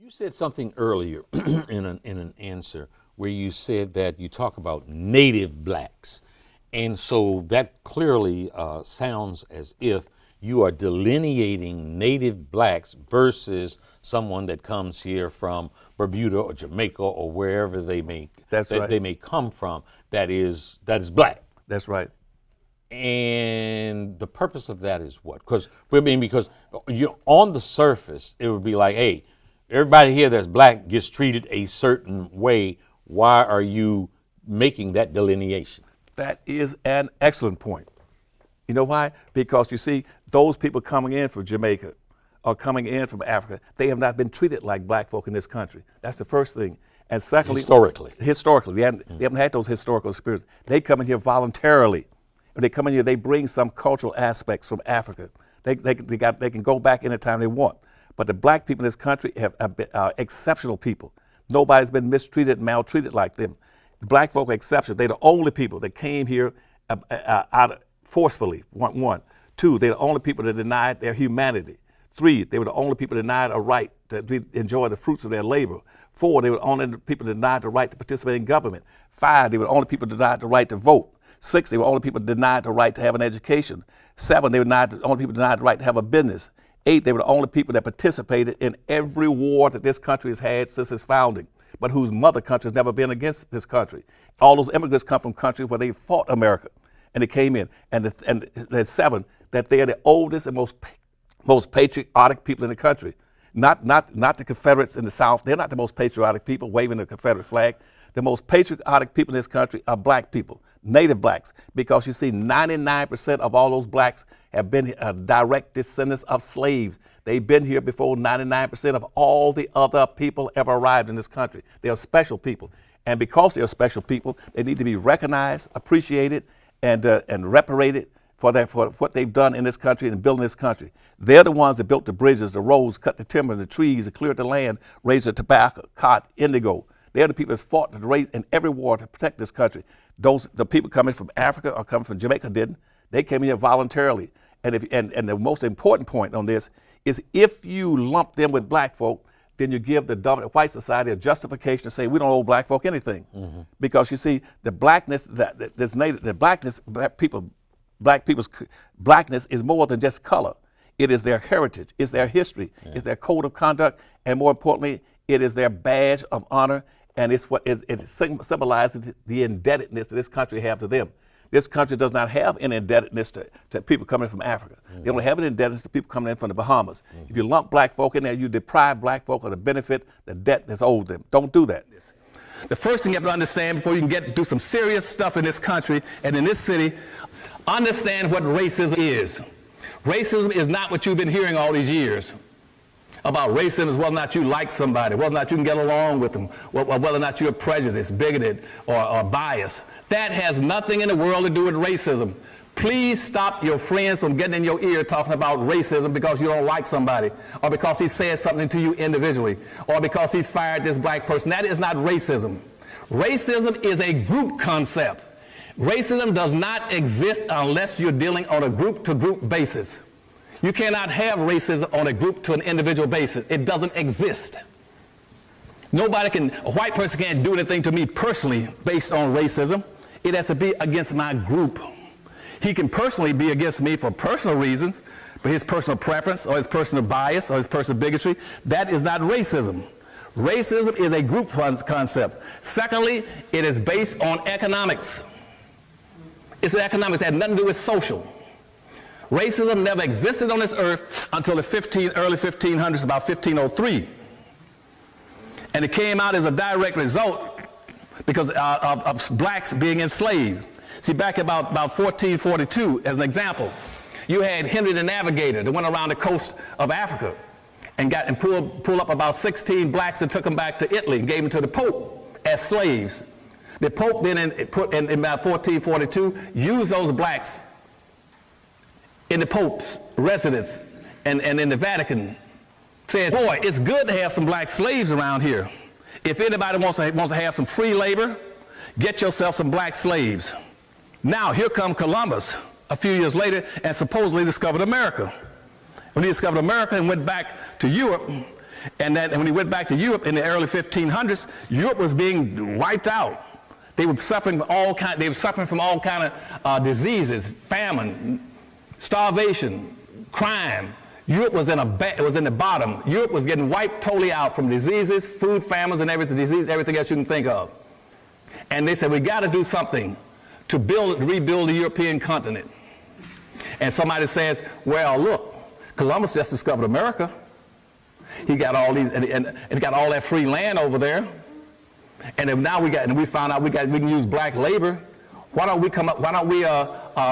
You said something earlier in an answer where you said that you talk about native blacks. And so that clearly sounds as if you are delineating native blacks versus someone that comes here from Bermuda or Jamaica or wherever they may they may come from that is black. That's right. And the purpose of that is what? Because you on the surface it would be like, hey, everybody here that's black gets treated a certain way. Why are you making that delineation? That is an excellent point. You know why? Because you see, those people coming in from Jamaica or coming in from Africa, they have not been treated like black folk in this country. That's the first thing. And secondly, historically, they haven't had those historical experiences. They come in here voluntarily. When they come in here, they bring some cultural aspects from Africa. They can go back anytime they want. But the black people in this country are exceptional people. Nobody's been mistreated, maltreated like them. Black folk are exceptional. They're the only people that came here forcefully, one. Two, they're the only people that denied their humanity. Three, they were the only people denied a right to enjoy the fruits of their labor. Four, they were the only people denied the right to participate in government. Five, they were the only people denied the right to vote. Six, they were the only people denied the right to have an education. Seven, they were the only people denied the right to have a business. Eight, they were the only people that participated in every war that this country has had since its founding, but whose mother country has never been against this country. All those immigrants come from countries where they fought America, and they came in. And the seven, that they are the oldest and most patriotic people in the country. Not the Confederates in the South. They're not the most patriotic people waving the Confederate flag. The most patriotic people in this country are black people, native blacks, because you see 99% of all those blacks have been direct descendants of slaves. They've been here before 99% of all the other people ever arrived in this country. They are special people. And because they are special people, they need to be recognized, appreciated, and reparated for what they've done in this country and building this country. They're the ones that built the bridges, the roads, cut the timber, the trees, cleared the land, raised the tobacco, cotton, indigo. They're the people that fought to raise in every war to protect this country. The people coming from Africa or coming from Jamaica didn't. They came here voluntarily. And the most important point on this is if you lump them with black folk, then you give the dominant white society a justification to say we don't owe black folk anything. Mm-hmm. Because you see, the blackness black people's blackness is more than just color. It is their heritage, it's their history, it's their code of conduct, and more importantly, it is their badge of honor, and it symbolizes the indebtedness that this country has to them. This country does not have an indebtedness to people coming from Africa. Mm-hmm. They don't have an indebtedness to people coming in from the Bahamas. Mm-hmm. If you lump black folk in there, you deprive black folk of the benefit, the debt that's owed them. Don't do that. The first thing you have to understand before you can do some serious stuff in this country and in this city, understand what racism is. Racism is not what you've been hearing all these years. About racism is whether or not you like somebody, whether or not you can get along with them, whether or not you're prejudiced, bigoted, or biased. That has nothing in the world to do with racism. Please stop your friends from getting in your ear talking about racism because you don't like somebody, or because he said something to you individually, or because he fired this black person. That is not racism. Racism is a group concept. Racism does not exist unless you're dealing on a group-to-group basis. You cannot have racism on a group to an individual basis. It doesn't exist. A white person can't do anything to me personally based on racism. It has to be against my group. He can personally be against me for personal reasons, but his personal preference or his personal bias or his personal bigotry, that is not racism. Racism is a group concept. Secondly, it is based on economics. It's economics, it had nothing to do with social. Racism never existed on this earth until the early 1500s, about 1503. And it came out as a direct result because of blacks being enslaved. See, back about 1442, as an example, you had Henry the Navigator that went around the coast of Africa and pulled up about 16 blacks and took them back to Italy and gave them to the Pope as slaves. The Pope then in about 1442 used those blacks in the Pope's residence and in the Vatican. Said, boy, it's good to have some black slaves around here. If anybody wants to have some free labor, get yourself some black slaves. Now, here come Columbus a few years later and supposedly discovered America. When he discovered America and went back to Europe, And then when he went back to Europe in the early 1500s, Europe was being wiped out. They were suffering from all kind of diseases, famine, starvation, crime. Europe was in the bottom. Europe was getting wiped totally out from diseases, food famines, and everything else you can think of. And they said, we got to do something to rebuild the European continent. And somebody says, well, look, Columbus just discovered America. He got all these, and got all that free land over there. And now we found out we can use black labor. Why don't we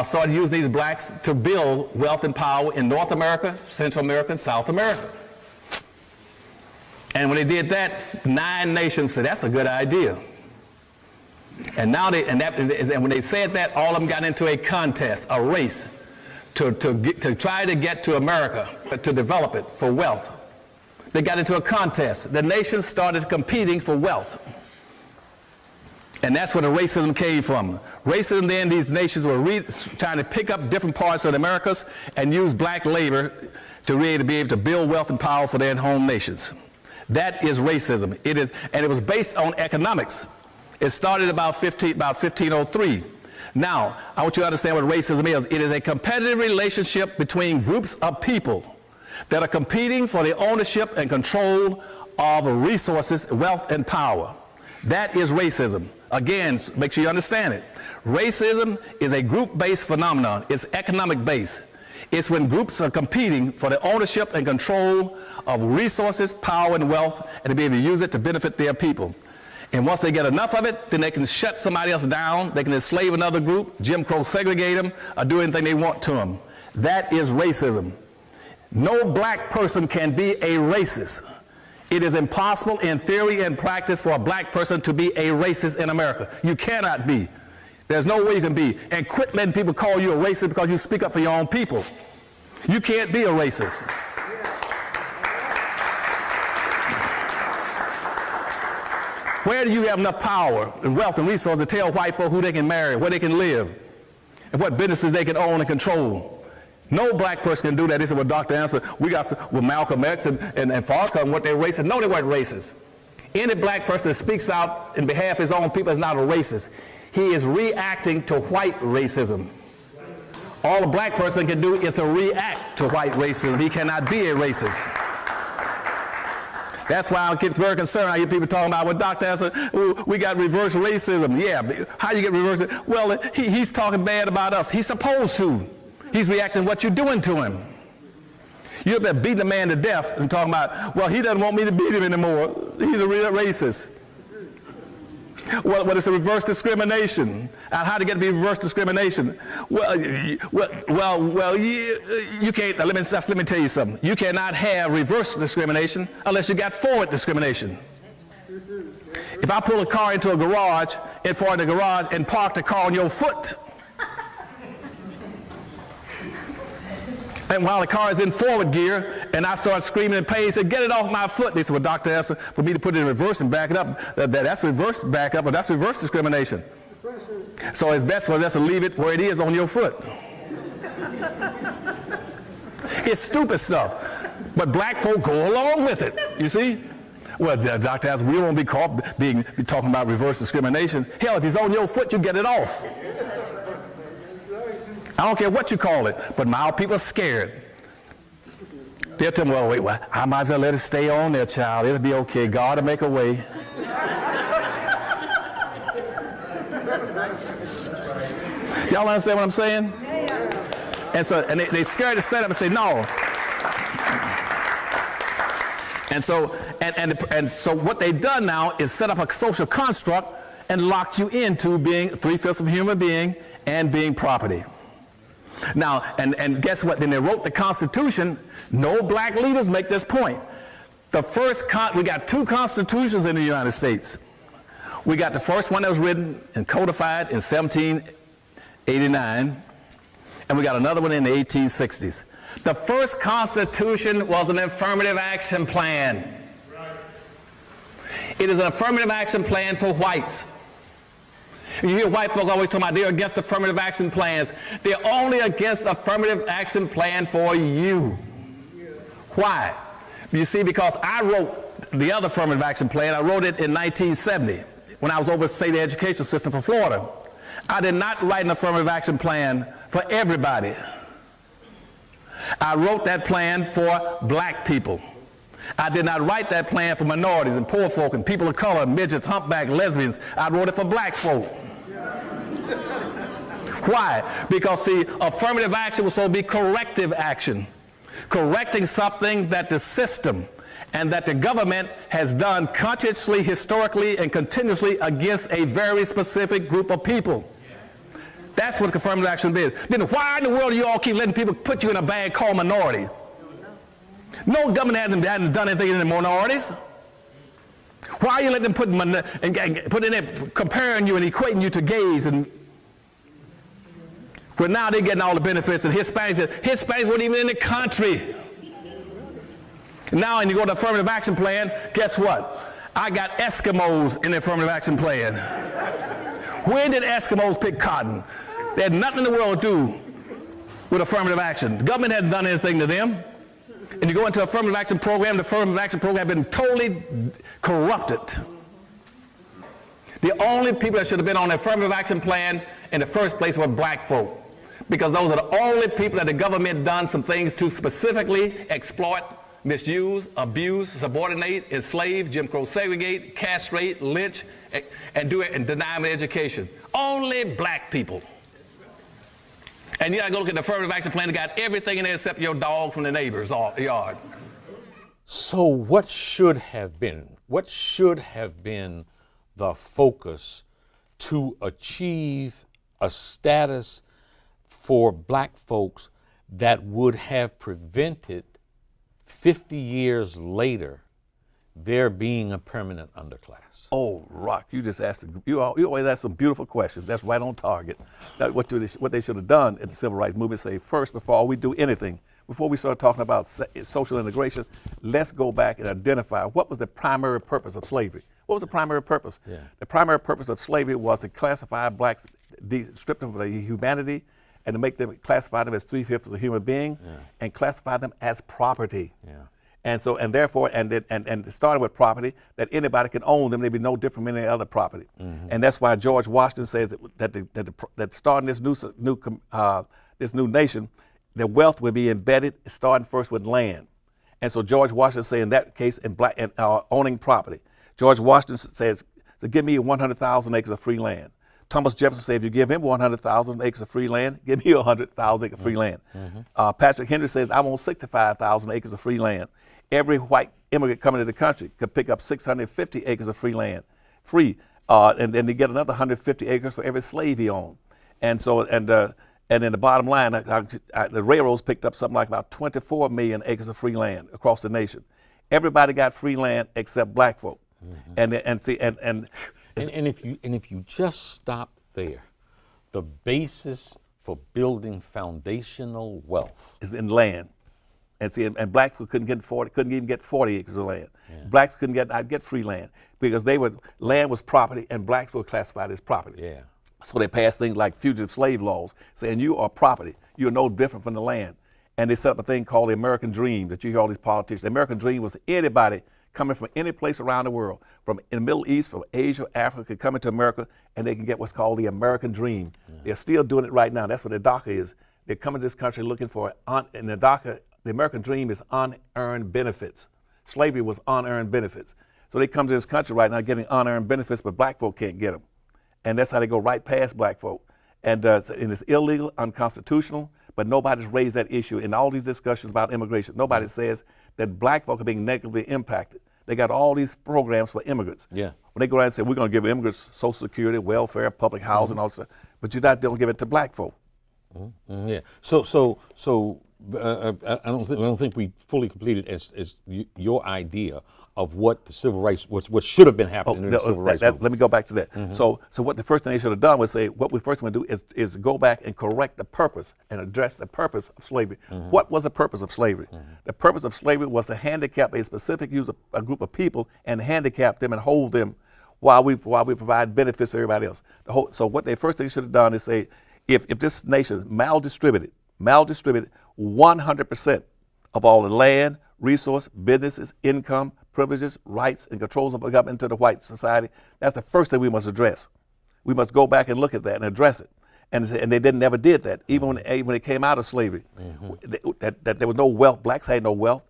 start using these blacks to build wealth and power in North America, Central America, and South America? And when they did that, 9 nations said, that's a good idea. And now when they said that, all of them got into a contest, a race, to try to get to America, to develop it for wealth. They got into a contest. The nations started competing for wealth. And that's where the racism came from. Racism, then, these nations were trying to pick up different parts of the Americas and use black labor to really be able to build wealth and power for their home nations. That is racism. And it was based on economics. It started about 1503. Now, I want you to understand what racism is. It is a competitive relationship between groups of people that are competing for the ownership and control of resources, wealth, and power. That is racism. Again, make sure you understand it. Racism is a group-based phenomenon. It's economic-based. It's when groups are competing for the ownership and control of resources, power, and wealth, and to be able to use it to benefit their people. And once they get enough of it, then they can shut somebody else down. They can enslave another group, Jim Crow segregate them, or do anything they want to them. That is racism. No black person can be a racist. It is impossible in theory and practice for a black person to be a racist in America. You cannot be. There's no way you can be. And quit letting people call you a racist because you speak up for your own people. You can't be a racist. Where do you have enough power and wealth and resources to tell white folk who they can marry, where they can live, and what businesses they can own and control? No black person can do that. They said, well, Dr. Answer, we got with Malcolm X and Farrakhan, what they're racist. No, they weren't racist. Any black person that speaks out in behalf of his own people is not a racist. He is reacting to white racism. All a black person can do is to react to white racism. He cannot be a racist. That's why I get very concerned. I hear people talking about, well, Dr. Answer, we got reverse racism. Yeah, how do you get reverse? Well, he's talking bad about us. He's supposed to. He's reacting to what you're doing to him. You've been beating a man to death and talking about, well, he doesn't want me to beat him anymore. He's a real racist. Well, it's a reverse discrimination. And how to get to be reverse discrimination? Well, you can't. Let me tell you something. You cannot have reverse discrimination unless you got forward discrimination. If I pull a car into a garage, and park the car on your foot, and while the car is in forward gear, and I start screaming in pain, say, get it off my foot. They said, well, Dr. Answer, for me to put it in reverse and back it up, that's reverse back up, but that's reverse discrimination. So it's best for us to leave it where it is on your foot. It's stupid stuff, but black folk go along with it, you see? Well, Dr. Answer, we won't be caught be talking about reverse discrimination. Hell, if it's on your foot, you get it off. I don't care what you call it, but my people are scared. They'll tell me, well, wait, I might as well let it stay on there, child. It'll be okay. God will make a way. Y'all understand what I'm saying? And so, and they're scared to stand up and say no. And so what they've done now is set up a social construct and lock you into being 3/5 of a human being and being property. Now, and guess what? Then they wrote the Constitution. No black leaders make this point. We got 2 constitutions in the United States. We got the first one that was written and codified in 1789, and we got another one in the 1860s. The first Constitution was an affirmative action plan. It is an affirmative action plan for whites. You hear white folk always talking about they're against affirmative action plans. They're only against affirmative action plan for you. Why? You see, because I wrote the other affirmative action plan, I wrote it in 1970 when I was overseeing the education system for Florida. I did not write an affirmative action plan for everybody. I wrote that plan for black people. I did not write that plan for minorities and poor folk and people of color, midgets, humpback, lesbians. I wrote it for black folk. Why? Because, see, affirmative action was supposed to be corrective action, correcting something that the system and that the government has done consciously, historically, and continuously against a very specific group of people. That's what affirmative action is. Then why in the world do you all keep letting people put you in a bag called minority? No government hasn't done anything in the minorities. Why are you letting them put in there, comparing you and equating you to gays? And well, now they're getting all the benefits, and Hispanics weren't even in the country. Now, when you go to the affirmative action plan, guess what? I got Eskimos in the affirmative action plan. When did Eskimos pick cotton? They had nothing in the world to do with affirmative action. The government hadn't done anything to them. And you go into an affirmative action program, the affirmative action program has been totally corrupted. The only people that should have been on the affirmative action plan in the first place were black folk, because those are the only people that the government done some things to specifically exploit, misuse, abuse, subordinate, enslave, Jim Crow segregate, castrate, lynch, and do it and deny them education. Only black people. And you gotta go look at the affirmative action plan, they got everything in there except your dog from the neighbor's yard. So what should have been the focus to achieve a status for black folks that would have prevented 50 years later there being a permanent underclass? Oh, Rock, you just asked, you always ask some beautiful questions. That's right on target. Now, what they should have done at the Civil Rights Movement, say, first, before we do anything, before we start talking about social integration, let's go back and identify what was the primary purpose of slavery. What was the primary purpose? Yeah. The primary purpose of slavery was to classify blacks, strip them of their humanity, and to make them, classify them as 3/5 of a human being, and classify them as property. Yeah. And so, and therefore, and it started with property, that anybody can own them. They'd be no different from any other property. Mm-hmm. And that's why George Washington says that starting this new nation, the wealth would be embedded, starting first with land. And so George Washington said in that case, in owning property, George Washington says, so give me 100,000 acres of free land. Thomas Jefferson said, if you give him 100,000 acres of free land, give me 100,000 acres of free land. Mm-hmm. Patrick Henry says, I want 65,000 acres of free land. Every white immigrant coming to the country could pick up 650 acres of free land, and then they get another 150 acres for every slave he owned. And so, and then the bottom line, the railroads picked up something like about 24 million acres of free land across the nation. Everybody got free land except black folk. Mm-hmm. And if you just stop there, the basis for building foundational wealth is in land. And black people couldn't even get 40 acres of land. Yeah. Blacks couldn't get free land because land was property and blacks were classified as property. Yeah. So they passed things like fugitive slave laws saying you are property. You're no different from the land. And they set up a thing called the American Dream that you hear all these politicians. The American Dream was anybody coming from any place around the world, from in the Middle East, from Asia, Africa, could come into America and they can get what's called the American Dream. Yeah. They're still doing it right now. That's what the DACA is. They're coming to this country looking for and the DACA. The American dream is unearned benefits. Slavery was unearned benefits. So they come to this country right now getting unearned benefits, but black folk can't get them. And that's how they go right past black folk. And it's illegal, unconstitutional, but nobody's raised that issue in all these discussions about immigration. Nobody says that black folk are being negatively impacted. They got all these programs for immigrants. Yeah. When they go around and say, we're going to give immigrants Social Security, welfare, public housing, all that stuff, but you're not going to give it to black folk. Mm-hmm. Yeah. So I don't think we fully completed as your idea of what the civil rights, what should have been happening in the civil rights movement. Let me go back to that. Mm-hmm. So what the first thing they should have done was say, what we first want to do is go back and correct the purpose and address the purpose of slavery. Mm-hmm. What was the purpose of slavery? Mm-hmm. The purpose of slavery was to handicap a specific a group of people and handicap them and hold them while we provide benefits to everybody else. So what they first thing should have done is say, if this nation is maldistributed 100% of all the land, resource, businesses, income, privileges, rights, and controls of government into the white society. That's the first thing we must address. We must go back and look at that and address it. And they never did that, even when they came out of slavery. That there was no wealth. Blacks had no wealth.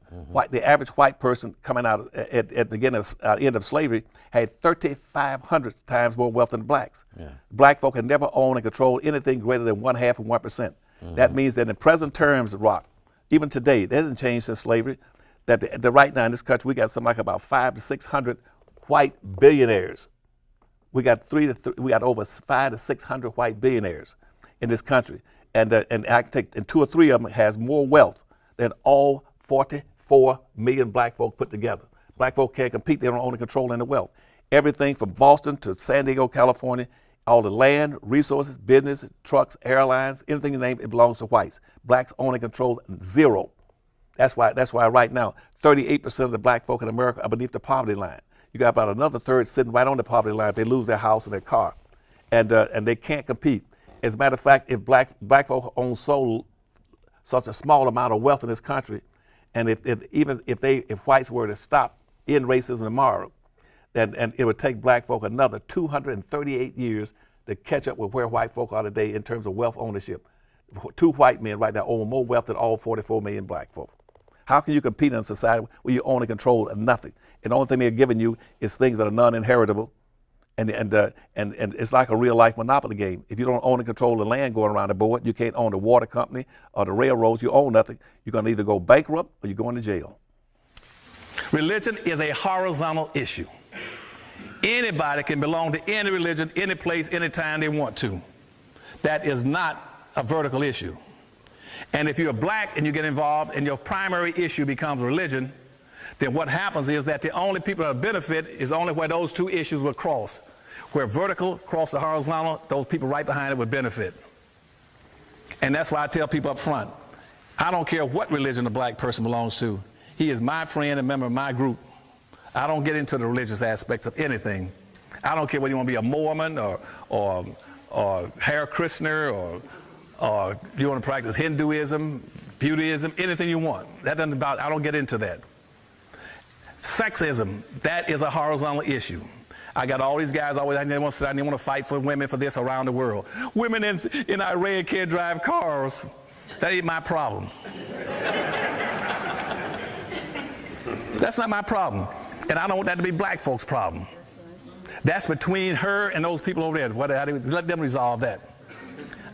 The average white person coming out at the beginning of end of slavery had 3,500 times more wealth than blacks. Yeah. Black folk had never owned and controlled anything greater than 1/2 of 1%. That means that in present terms, Rock, even today, that hasn't changed since slavery. That right now in this country, we got something like about 500 to 600 white billionaires. We got over 500 to 600 white billionaires in this country, and I can take, and 2 or 3 of them has more wealth than all 44 million black folk put together. Black folk can't compete; they don't own and control any wealth. Everything from Boston to San Diego, California, all the land, resources, business, trucks, airlines, anything you name, it belongs to whites. Blacks own and control 0. That's why right now 38% of the black folk in America are beneath the poverty line. You got about another third sitting right on the poverty line if they lose their house and their car, and they can't compete. As a matter of fact, if black folk own such a small amount of wealth in this country, and if whites were to stop end racism tomorrow, and it would take black folk another 238 years to catch up with where white folk are today in terms of wealth ownership. 2 white men right now own more wealth than all 44 million black folk. How can you compete in a society where you own and control nothing? And the only thing they're giving you is things that are non-inheritable, and it's like a real life monopoly game. If you don't own and control the land going around the board, you can't own the water company or the railroads. You own nothing. You're going to either go bankrupt or you're going to jail. Religion is a horizontal issue. Anybody can belong to any religion, any place, anytime they want to. That is not a vertical issue. And if you're black and you get involved and your primary issue becomes religion, then what happens is that the only people that benefit is only where those 2 issues will cross. Where vertical cross the horizontal, those people right behind it would benefit. And that's why I tell people up front, I don't care what religion the black person belongs to. He is my friend and member of my group. I don't get into the religious aspects of anything. I don't care whether you want to be a Mormon or Hare Krishna or you want to practice Hinduism, Buddhism, anything you want. I don't get into that. Sexism, that is a horizontal issue. I got all these guys always, they want to fight for women for this around the world. Women in Iran can't drive cars. That ain't my problem. That's not my problem. And I don't want that to be black folks' problem. That's between her and those people over there. Let them resolve that.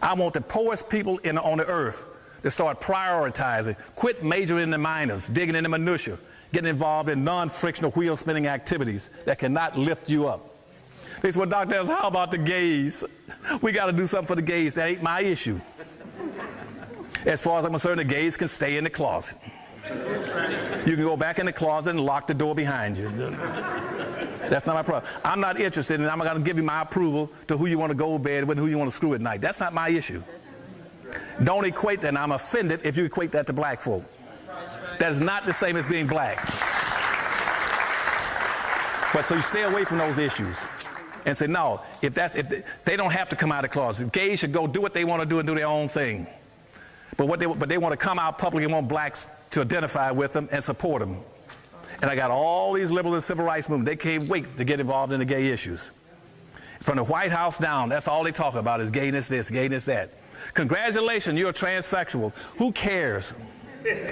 I want the poorest people on the earth to start prioritizing, quit majoring in the minors, digging in the minutia, getting involved in non-frictional wheel-spinning activities that cannot lift you up. They said, well, Dr. Evans, how about the gays? We got to do something for the gays. That ain't my issue. As far as I'm concerned, the gays can stay in the closet. You can go back in the closet and lock the door behind you. That's not my problem. I'm not interested in, I'm going to give you my approval to who you want to go to bed with and who you want to screw at night. That's not my issue. Don't equate that, and I'm offended if you equate that to black folk. That is not the same as being black. But so you stay away from those issues and say, no, if they don't have to come out of the closet. Gays should go do what they want to do and do their own thing. But they want to come out publicly and want blacks to identify with them and support them. And I got all these liberal and civil rights movements. They can't wait to get involved in the gay issues. From the White House down, that's all they talk about is gayness this, gayness that. Congratulations, you're a transsexual. Who cares?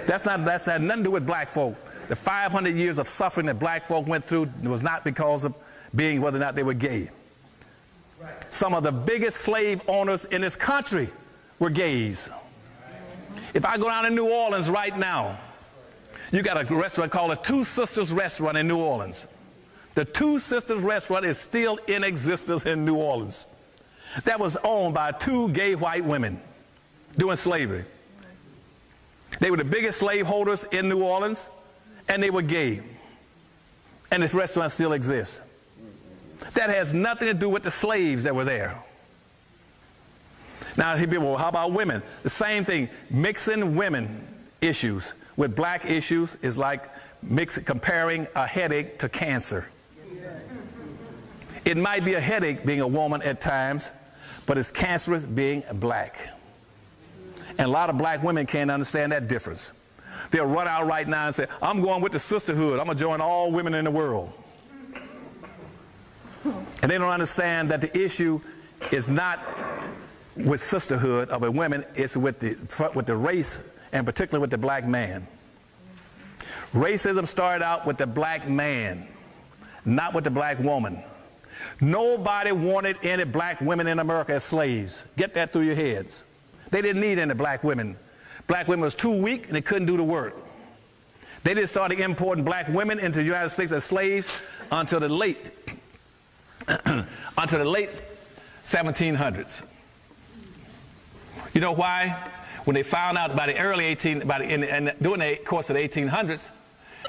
That's not nothing to do with black folk. The 500 years of suffering that black folk went through was not because of being whether or not they were gay. Some of the biggest slave owners in this country were gays. If I go down to New Orleans right now, you got a restaurant called the Two Sisters Restaurant in New Orleans. The Two Sisters Restaurant is still in existence in New Orleans. That was owned by 2 gay white women during slavery. They were the biggest slaveholders in New Orleans, and they were gay. And this restaurant still exists. That has nothing to do with the slaves that were there. Now, people, well, how about women? The same thing. Mixing women issues with black issues is like comparing a headache to cancer. It might be a headache being a woman at times, but it's cancerous being black. And a lot of black women can't understand that difference. They'll run out right now and say, I'm going with the sisterhood. I'm going to join all women in the world. And they don't understand that the issue is not with sisterhood or with women, it's with the race, and particularly with the black man. Racism started out with the black man, not with the black woman. Nobody wanted any black women in America as slaves. Get that through your heads. They didn't need any black women. Black women was too weak and they couldn't do the work. They just started importing black women into the United States as slaves until the late 1700s. You know why? When they found out by the early during the course of the 1800s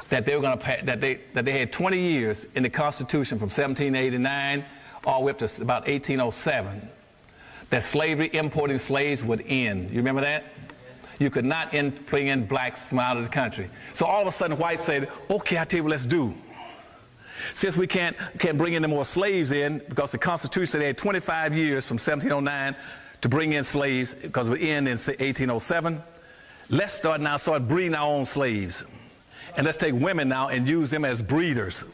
that they were going to that they had 20 years in the Constitution from 1789 all the way up to about 1807 that slavery, importing slaves would end. You remember that? You could not bring in blacks from out of the country. So all of a sudden whites said, okay, I tell you what, let's do. Since we can't bring in any more slaves in because the Constitution said they had 25 years from 1709 to bring in slaves because it would end in 1807, let's start breeding our own slaves. And let's take women now and use them as breeders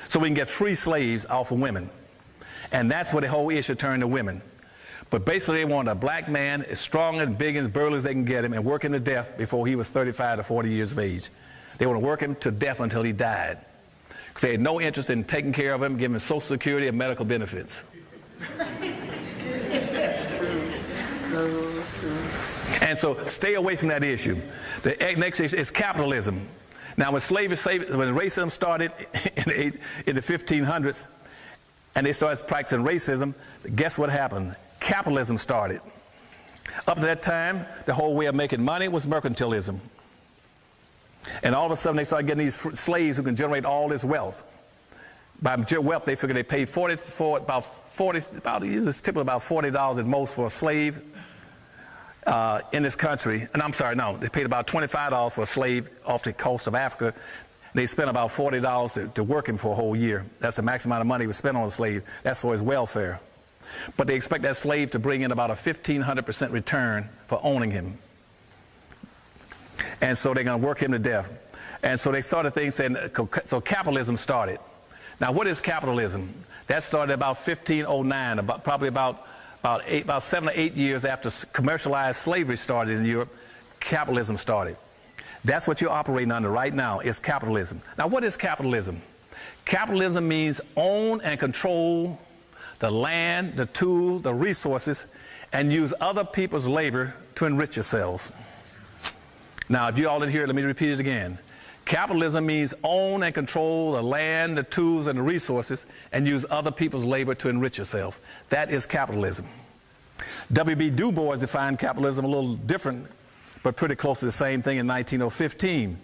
so we can get free slaves off of women. And that's where the whole issue turned to women. But basically they wanted a black man as strong and big and burly as they can get him and work him to death before he was 35 to 40 years of age. They want to work him to death until he died. Because they had no interest in taking care of him, giving him Social Security and medical benefits. And so stay away from that issue. The next issue is capitalism. Now when racism started in the 1500s and they started practicing racism, guess what happened? Capitalism started. Up to that time, the whole way of making money was mercantilism. And all of a sudden they started getting these slaves who can generate all this wealth. By wealth, they figured they paid it's typically about $40 at most for a slave in this country. And I'm sorry, no, they paid about $25 for a slave off the coast of Africa. They spent about $40 to work him for a whole year. That's the maximum amount of money was spent on a slave. That's for his welfare. But they expect that slave to bring in about a 1,500% return for owning him. And so they're going to work him to death. And so they started things saying, so capitalism started. Now what is capitalism? That started about 1509, probably about 7 or 8 years after commercialized slavery started in Europe, capitalism started. That's what you're operating under right now, is capitalism. Now what is capitalism? Capitalism means own and control the land, the tools, the resources, and use other people's labor to enrich yourselves. Now, if you all didn't hear it, let me repeat it again. Capitalism means own and control the land, the tools, and the resources, and use other people's labor to enrich yourself. That is capitalism. W.B. Du Bois defined capitalism a little different, but pretty close to the same thing in 1915.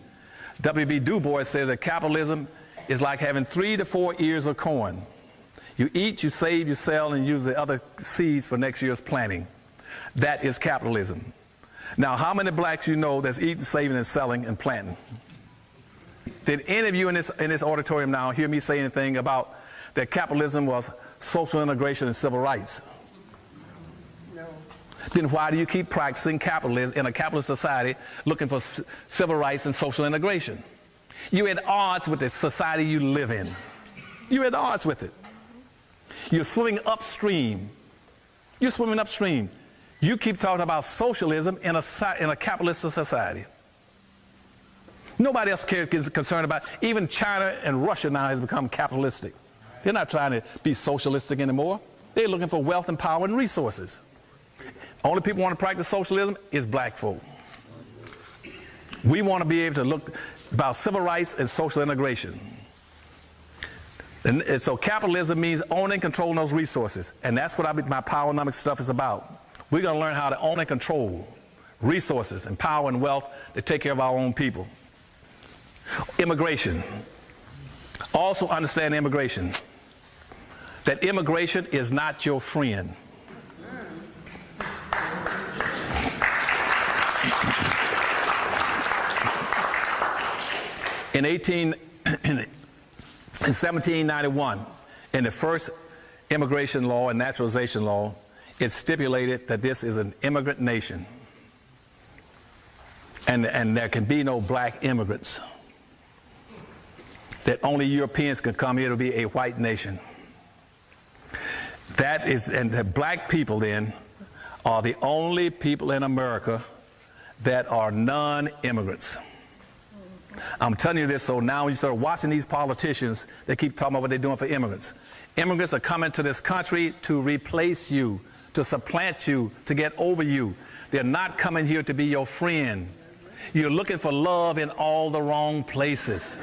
W.B. Du Bois says that capitalism is like having 3 to 4 ears of corn. You eat, you save, you sell, and use the other seeds for next year's planting. That is capitalism. Now, how many blacks you know that's eating, saving, and selling and planting? Did any of you in this auditorium now hear me say anything about that capitalism was social integration and civil rights? No. Then why do you keep practicing capitalism in a capitalist society looking for civil rights and social integration? You're at odds with the society you live in. You're at odds with it. You're swimming upstream. You're swimming upstream. You keep talking about socialism in a capitalist society. Nobody else is concerned about, even China and Russia now has become capitalistic. They're not trying to be socialistic anymore. They're looking for wealth and power and resources. Only people who want to practice socialism is black folk. We want to be able to look about civil rights and social integration. And so capitalism means owning and controlling those resources. And that's what my powernomics stuff is about. We're going to learn how to own and control resources and power and wealth to take care of our own people. Immigration. Also understand immigration. That immigration is not your friend. In 1791, in the first immigration law and naturalization law, it stipulated that this is an immigrant nation. and there can be no black immigrants. That only Europeans can come here to be a white nation. That is, and the black people then are the only people in America that are non-immigrants. I'm telling you this so now when you start watching these politicians, they keep talking about what they're doing for immigrants. Immigrants are coming to this country to replace you, to supplant you, to get over you. They're not coming here to be your friend. You're looking for love in all the wrong places.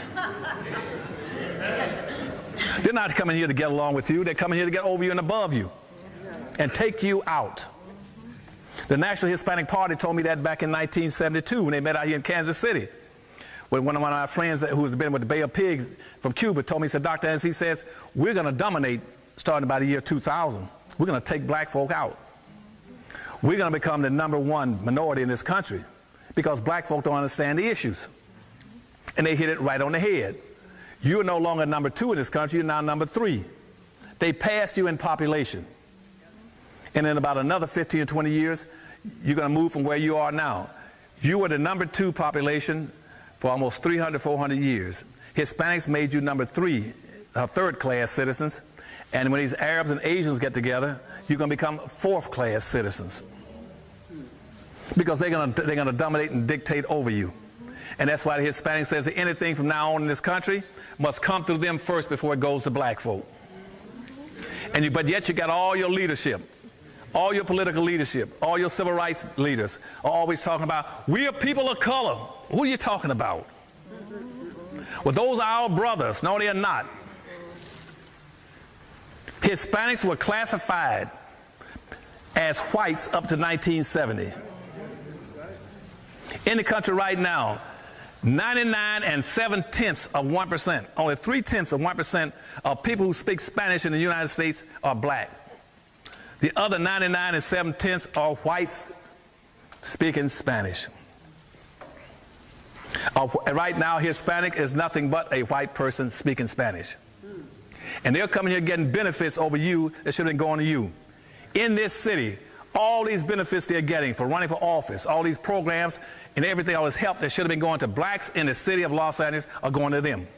They're not coming here to get along with you. They're coming here to get over you and above you and take you out. The National Hispanic Party told me that back in 1972 when they met out here in Kansas City. When one of my friends who has been with the Bay of Pigs from Cuba told me, he said, Dr. Ennis, he says, we're going to dominate starting by the year 2000. We're going to take black folk out. We're going to become the #1 minority in this country because black folk don't understand the issues. And they hit it right on the head. You're no longer #2 in this country, you're now #3. They passed you in population. And in about another 15 or 20 years, you're going to move from where you are now. You were the #2 population for almost 300, 400 years. Hispanics made you #3, third-class citizens. And when these Arabs and Asians get together, you're going to become fourth-class citizens. Because they're going to dominate and dictate over you. And that's why the Hispanic says that anything from now on in this country must come through them first before it goes to black folk. But yet you got all your leadership, all your political leadership, all your civil rights leaders are always talking about, we are people of color. Who are you talking about? Well, those are our brothers. No, they are not. Hispanics were classified as whites up to 1970. In the country right now, 99 7/10%, only 0.3% of people who speak Spanish in the United States are black. The other 99 7/10 are whites speaking Spanish. Right now, Hispanic is nothing but a white person speaking Spanish. And they're coming here getting benefits over you that should have been going to you. In this city, all these benefits they're getting for running for office, all these programs and everything, all this help that should have been going to blacks in the city of Los Angeles are going to them.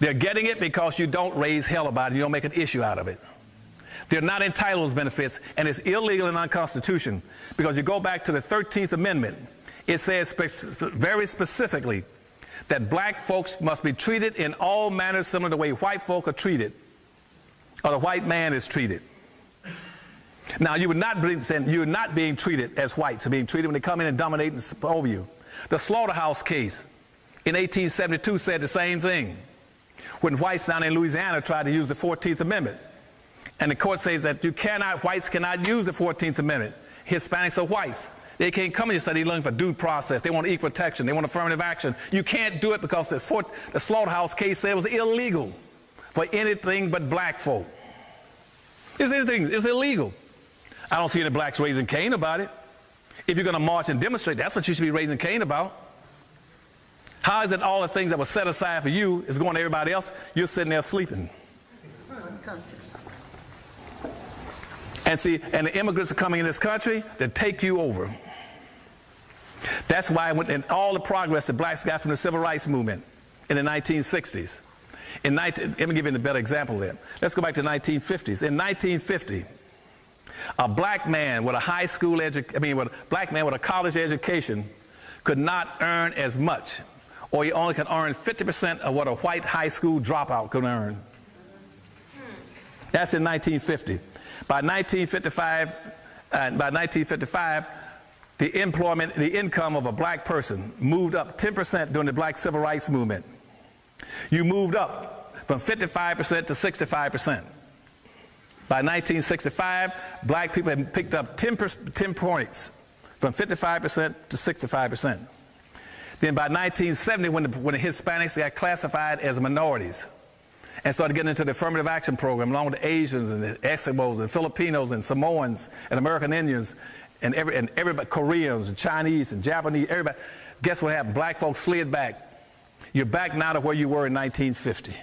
They're getting it because you don't raise hell about it. You don't make an issue out of it. They're not entitled to those benefits, and it's illegal and unconstitutional because you go back to the 13th Amendment. It says very specifically that black folks must be treated in all manners similar to the way white folk are treated or the white man is treated. Now, you're not being treated as whites. You're being treated when they come in and dominate over you. The slaughterhouse case in 1872 said the same thing. When whites down in Louisiana tried to use the 14th Amendment. And the court says that whites cannot use the 14th Amendment. Hispanics are whites. They can't come in and say they're looking for due process. They want equal protection. They want affirmative action. You can't do it because the slaughterhouse case said it was illegal for anything but black folk. It's illegal. I don't see any blacks raising Cain about it. If you're going to march and demonstrate, that's what you should be raising Cain about. How is it all the things that were set aside for you is going to everybody else? You're sitting there sleeping. And the immigrants are coming in this country to take you over. That's why in all the progress the blacks got from the civil rights movement in the 1960s. Let me give you a better example there. Let's go back to the 1950s. In 1950, a black man with a black man with a college education could not earn as much, or he only could earn 50% of what a white high school dropout could earn. That's in 1950. By 1955, the income of a black person moved up 10% during the black civil rights movement. You moved up from 55% to 65%. By 1965, black people had picked up 10 points, from 55% to 65%. Then by 1970, when the Hispanics got classified as minorities and started getting into the affirmative action program, along with the Asians and the Eskimos and Filipinos and Samoans and American Indians and everybody, Koreans and Chinese and Japanese, everybody, guess what happened? Black folks slid back. You're back now to where you were in 1950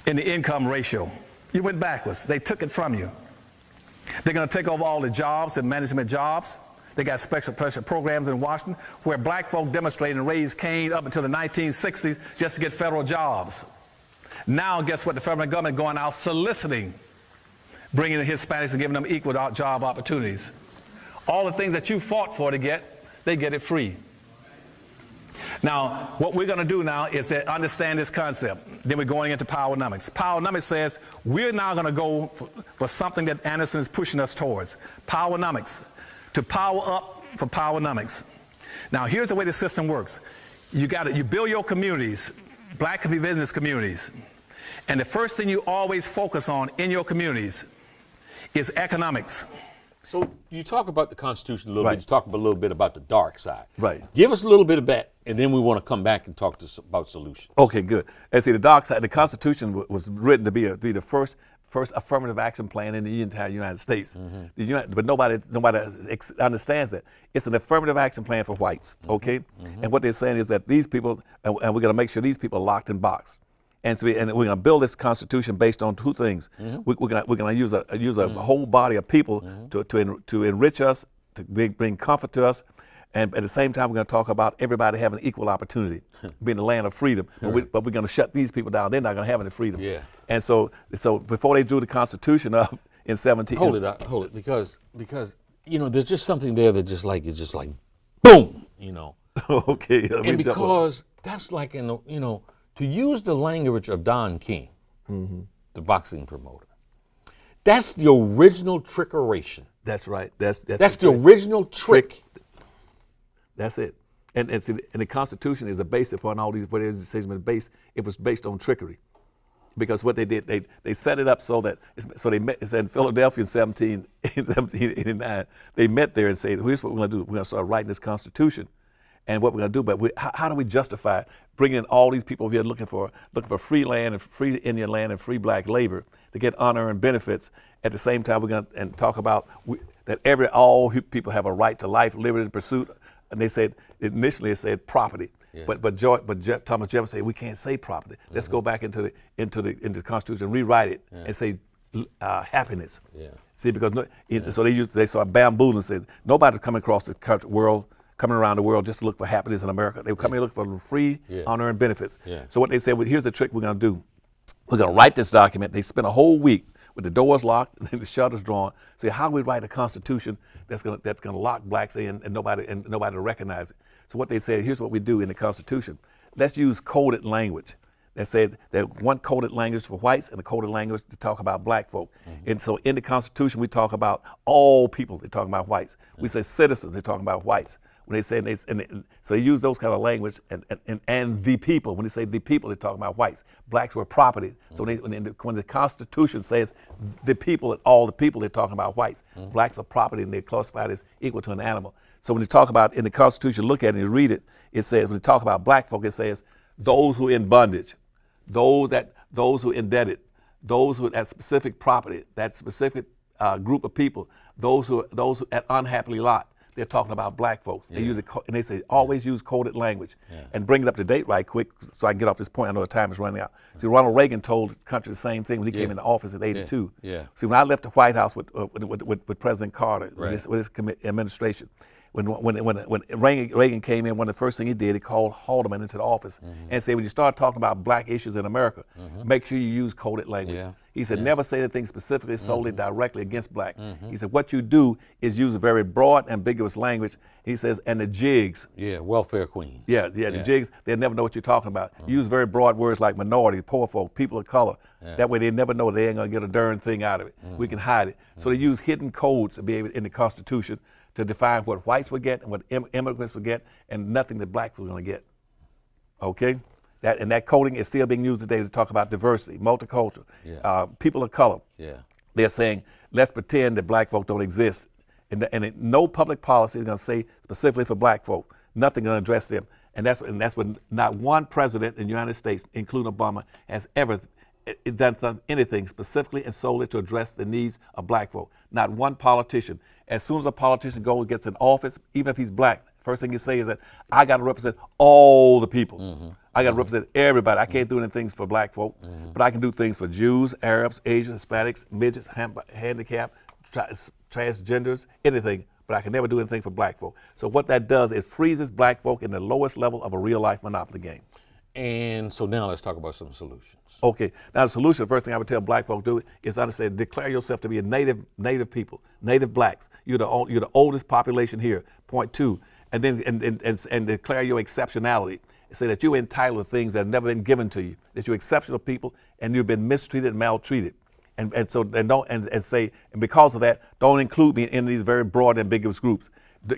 in the income ratio. You went backwards. They took it from you. They're going to take over all the jobs, the management jobs. They got special pressure programs in Washington where black folk demonstrated and raised Cain up until the 1960s just to get federal jobs. Now, guess what? The federal government going out soliciting, bringing in Hispanics and giving them equal job opportunities. All the things that you fought for to get, they get it free. Now, what we're going to do now is to understand this concept. Then we're going into powernomics. Powernomics says we're now going to go for something that Anderson is pushing us towards. Powernomics. To power up for powernomics. Now, here's the way the system works. You build your communities, black business communities, and the first thing you always focus on in your communities is economics. So you talk about the Constitution a little Right. bit. You talk a little bit about the dark side. Right. Give us a little bit of that, and then we want to come back and talk about solutions. Okay, good. And see, the dark side, the Constitution was written to be the first affirmative action plan in the entire United States. But nobody understands that. It's an affirmative action plan for whites, okay? And what they're saying is that these people, and we're going to make sure these people are locked in box. And we're going to build this Constitution based on two things. We're going to use a whole body of people to enrich us, to bring comfort to us. And at the same time, we're going to talk about everybody having equal opportunity, being the land of freedom. But we're going to shut these people down. They're not going to have any freedom. Yeah. And so before they drew the Constitution up in 17. Hold it, because there's just something there that it's just like boom, Okay. And because that's like to use the language of Don King, the boxing promoter. That's the original trickeration. That's right. That's the original trick. That's it. And the Constitution is based upon all these decisions, but it was based on trickery. Because what they did, they set it up so they met. It's in Philadelphia in 1789. They met there and said, "Here's what we're going to do. We're going to start writing this Constitution, and what we're going to do. But how do we justify bringing in all these people here looking for free land and free Indian land and free black labor to get honor and benefits? At the same time, we're going to talk about that all people have a right to life, liberty, and pursuit." And they said initially it said property. Yeah. But Thomas Jefferson said we can't say property. Let's go back into the Constitution and rewrite it and say happiness. Yeah. See, because so they saw bamboo and said nobody's coming across the coming around the world just to look for happiness in America. They were coming to look for free honor and benefits. Yeah. So what they said, well, here's the trick we're going to do. We're going to write this document. They spent a whole week with the doors locked and the shutters drawn. Say, how do we write a Constitution that's going to lock blacks in and nobody to recognize it? So what they said, here's what we do in the Constitution. Let's use coded language. They said that one coded language for whites and a coded language to talk about black folk. And so in the Constitution, we talk about all people. They're talking about whites. We say citizens. They're talking about whites. When they say, so they use those kind of language and the people. When they say the people, they're talking about whites. Blacks were property. So when the Constitution says the people, all the people, they're talking about whites. Blacks are property and they're classified as equal to an animal. So when you talk about in the Constitution, look at it and you read it, it says, when you talk about black folk, it says those who are in bondage, those who are indebted, those who have specific property, that specific group of people, those who at unhappily lot. They're talking about black folks. They use it, and they say always use coded language. And bring it up to date right quick so I can get off this point. I know the time is running out. See, Ronald Reagan told the country the same thing when he came into office in '82. See, when I left the White House with President Carter, with his administration, when Reagan came in, one of the first things he did, he called Haldeman into the office and said, when you start talking about black issues in America, make sure you use coded language. He said, never say anything specifically, solely, directly against black. He said, what you do is use a very broad, ambiguous language. He says, and the jigs. Yeah, welfare queens. The jigs, they'll never know what you're talking about. Use very broad words like minority, poor folk, people of color. That way they never know they ain't gonna get a darn thing out of it. We can hide it. So they use hidden codes to be able in the Constitution to define what whites would get and what immigrants would get, and nothing that blacks were gonna get. Okay? That coding is still being used today to talk about diversity, multicultural, people of color. They're saying, let's pretend that black folk don't exist. And no public policy is going to say specifically for black folk, nothing going to address them. And that's what not one president in the United States, including Obama, has ever done anything specifically and solely to address the needs of black folk. Not one politician. As soon as a politician gets in office, even if he's black, first thing you say is that I got to represent all the people. I got to represent everybody. I can't do anything for black folk, but I can do things for Jews, Arabs, Asians, Hispanics, midgets, handicapped, transgenders, anything, but I can never do anything for black folk. So what that does, it freezes black folk in the lowest level of a real life monopoly game. And so now let's talk about some solutions. Okay, now the solution, the first thing I would tell black folk to do is understand, declare yourself to be a native people, native blacks. You're the oldest population here, point two. And then and declare your exceptionality. Say that you're entitled to things that have never been given to you, that you're exceptional people and you've been mistreated and maltreated. And because of that, don't include me in these very broad, ambiguous groups.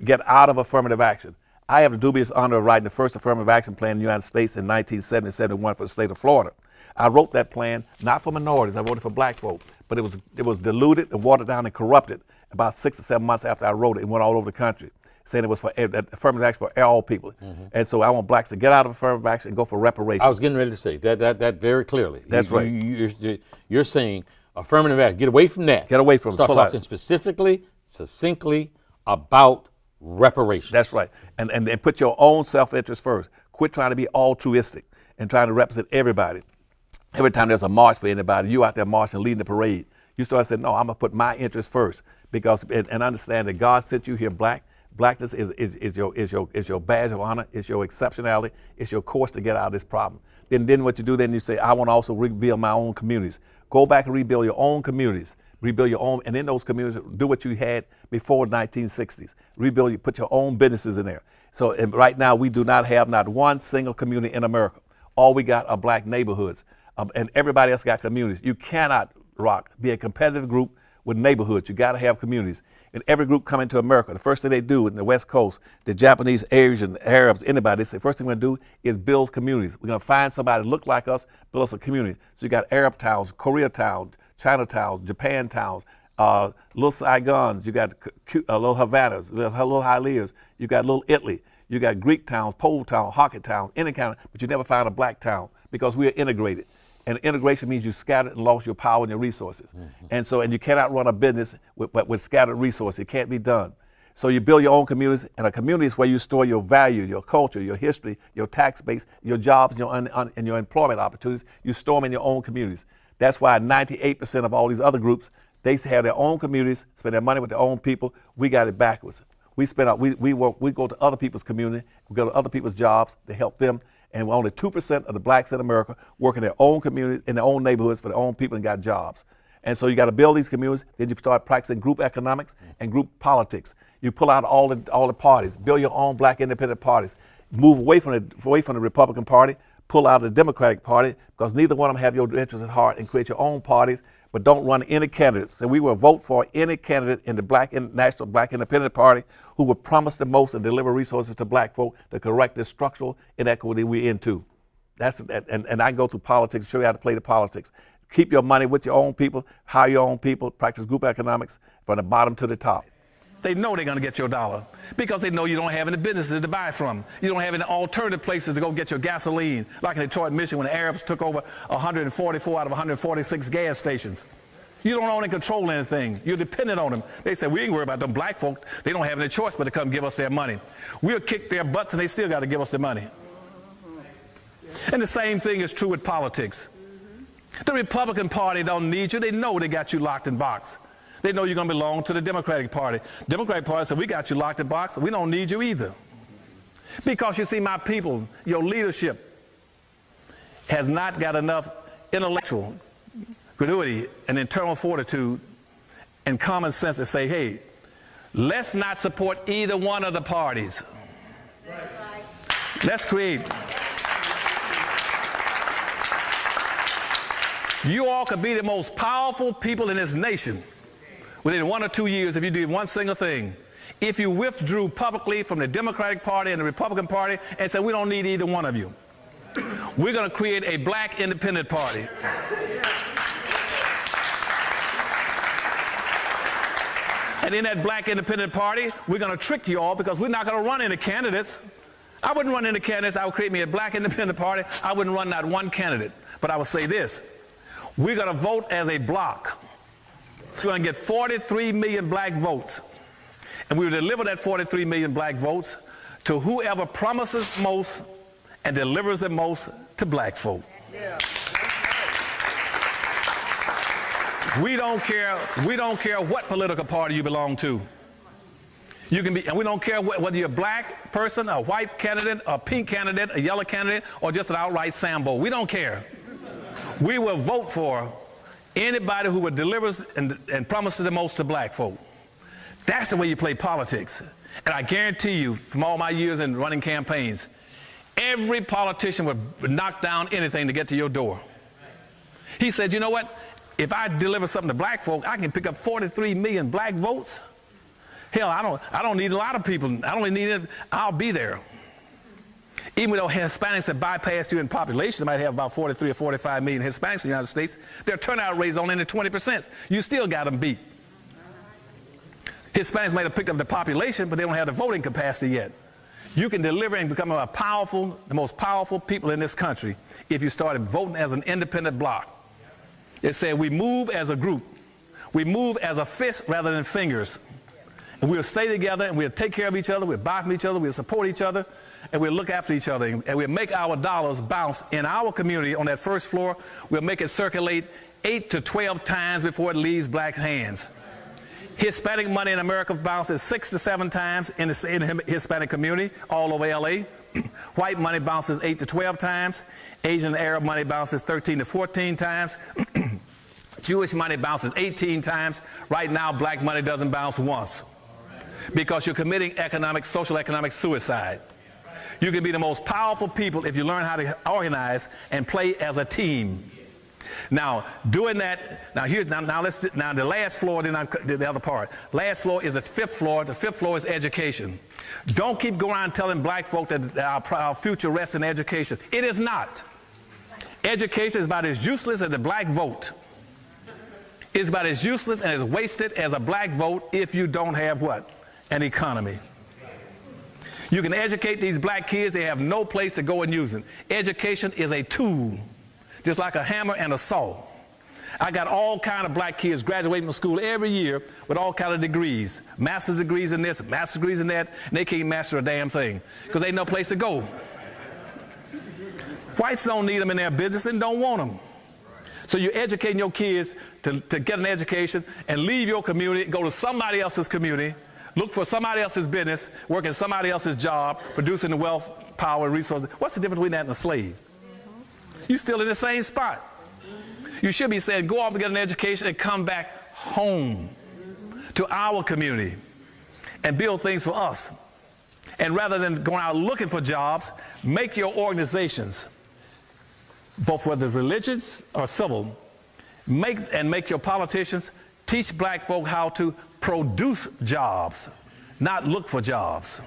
Get out of affirmative action. I have the dubious honor of writing the first affirmative action plan in the United States in 1970-71 for the state of Florida. I wrote that plan not for minorities, I wrote it for black folk, but it was diluted and watered down and corrupted about 6 or 7 months after I wrote it. It went all over the country, saying it was for affirmative action for all people. And so I want blacks to get out of affirmative action and go for reparations. I was getting ready to say that very clearly. That's right. You're saying affirmative action, get away from that. Get away from it. Start talking specifically, succinctly about reparations. That's right. And put your own self-interest first. Quit trying to be altruistic and trying to represent everybody. Every time there's a march for anybody, you out there marching, leading the parade. You start saying, no, I'm going to put my interest first, because and understand that God sent you here black. Blackness is your badge of honor, it's your exceptionality, it's your course to get out of this problem. Then what you do, then you say, I want to also rebuild my own communities. Go back and rebuild your own communities. Rebuild your own, and in those communities, do what you had before the 1960s. Rebuild, put your own businesses in there. So right now, we do not have not one single community in America. All we got are black neighborhoods, and everybody else got communities. You cannot, be a competitive group with neighborhoods. You got to have communities. And every group coming to America, the first thing they do in the West Coast, the Japanese, Asian, Arabs, anybody, they say, first thing we're going to do is build communities. We're going to find somebody that look like us, build us a community. So you got Arab towns, Korea towns, China towns, Japan towns, little Saigons, you got little Havanas, little Hialeahs, you got little Italy, you got Greek towns, Pole towns, Hockey towns, any kind of, but you never find a black town because we are integrated. And integration means you scattered and lost your power and your resources. And you cannot run a business with scattered resources. It can't be done. So you build your own communities, and a community is where you store your values, your culture, your history, your tax base, your jobs, and your employment opportunities. You store them in your own communities. That's why 98% of all these other groups, they have their own communities, spend their money with their own people. We got it backwards. We go to other people's community, we go to other people's jobs to help them. And only 2% of the blacks in America work in their own community, in their own neighborhoods for their own people and got jobs. And so you got to build these communities, then you start practicing group economics and group politics. You pull out all the parties, build your own black independent parties, move away from the Republican Party, pull out the Democratic Party, because neither one of them have your interests at heart, and create your own parties, but don't run any candidates. So we will vote for any candidate in the National Black Independent Party who will promise the most and deliver resources to black folk to correct this structural inequity we're into. And I go through politics, show you how to play the politics. Keep your money with your own people, hire your own people, practice group economics from the bottom to the top. They know they're going to get your dollar because they know you don't have any businesses to buy from. You don't have any alternative places to go get your gasoline, like in Detroit, Michigan, when the Arabs took over 144 out of 146 gas stations. You don't own and control anything. You're dependent on them. They say, we ain't worried about them black folk. They don't have any choice but to come give us their money. We'll kick their butts and they still got to give us their money. And the same thing is true with politics. The Republican Party don't need you. They know they got you locked in box. They know you're going to belong to the Democratic Party. Democratic Party said, we got you locked in box. We don't need you either. Because you see, my people, your leadership has not got enough intellectual gratuity and internal fortitude and common sense to say, hey, let's not support either one of the parties. Right. Let's create. You all could be the most powerful people in this nation within 1 or 2 years if you did one single thing. If you withdrew publicly from the Democratic Party and the Republican Party and said, we don't need either one of you. We're going to create a black independent party. And in that black independent party, we're going to trick you all because we're not going to run any candidates. I wouldn't run any candidates. I would create me a black independent party. I wouldn't run not one candidate. But I would say this. We're going to vote as a block. We're going to get 43 million black votes. And we will deliver that 43 million black votes to whoever promises most and delivers the most to black folk. Yeah. We don't care what political party you belong to. You can be, and we don't care whether you're a black person, a white candidate, a pink candidate, a yellow candidate, or just an outright Sambo. We don't care. We will vote for anybody who would deliver and promise the most to black folk. That's the way you play politics. And I guarantee you, from all my years in running campaigns, every politician would knock down anything to get to your door. He said, you know what? If I deliver something to black folk, I can pick up 43 million black votes. Hell, I don't need a lot of people. I don't need it. I'll be there. Even though Hispanics have bypassed you in population, they might have about 43 or 45 million Hispanics in the United States, their turnout rate is only in the 20%. You still got them beat. Hispanics might have picked up the population, but they don't have the voting capacity yet. You can deliver and become the most powerful people in this country if you started voting as an independent bloc. It said we move as a group. We move as a fist rather than fingers. And we'll stay together, and we'll take care of each other, we'll buy from each other, we'll support each other, and we'll look after each other, and we'll make our dollars bounce in our community on that first floor. We'll make it circulate 8 to 12 times before it leaves black hands. Hispanic money in America bounces 6 to 7 times in the Hispanic community all over LA. White money bounces 8 to 12 times. Asian and Arab money bounces 13 to 14 times. Jewish money bounces 18 times. Right now, black money doesn't bounce once because you're committing social economic suicide. You can be the most powerful people if you learn how to organize and play as a team. Now, doing that, now the last floor, then the other part. Last floor is the 5th floor. The 5th floor is education. Don't keep going around telling black folk that our future rests in education. It is not. Education is about as useless as the black vote. It's about as useless and as wasted as a black vote if you don't have what? An economy. You can educate these black kids, they have no place to go and use it. Education is a tool, just like a hammer and a saw. I got all kind of black kids graduating from school every year with all kind of degrees. Master's degrees in this, master's degrees in that, and they can't master a damn thing because they ain't no place to go. Whites don't need them in their business and don't want them. So you're educating your kids to get an education and leave your community, go to somebody else's community, look for somebody else's business, work in somebody else's job, producing the wealth, power, resources. What's the difference between that and a slave? You're still in the same spot. You should be saying, go off and get an education and come back home to our community and build things for us. And rather than going out looking for jobs, make your organizations, both whether it's religious or civil, make your politicians teach black folk how to produce jobs, not look for jobs.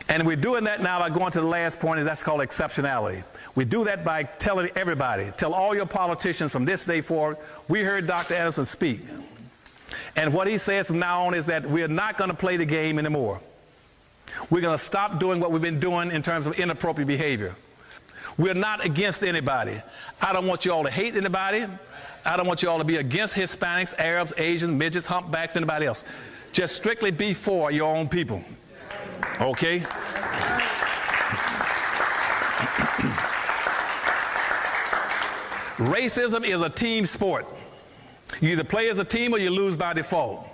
And we're doing that now by going to the last point, that's called exceptionality. We do that by telling everybody, tell all your politicians from this day forward, we heard Dr. Anderson speak. And what he says from now on is that we're not going to play the game anymore. We're going to stop doing what we've been doing in terms of inappropriate behavior. We're not against anybody. I don't want you all to hate anybody. I don't want you all to be against Hispanics, Arabs, Asians, midgets, humpbacks, anybody else. Just strictly be for your own people. Okay? Racism is a team sport. You either play as a team or you lose by default.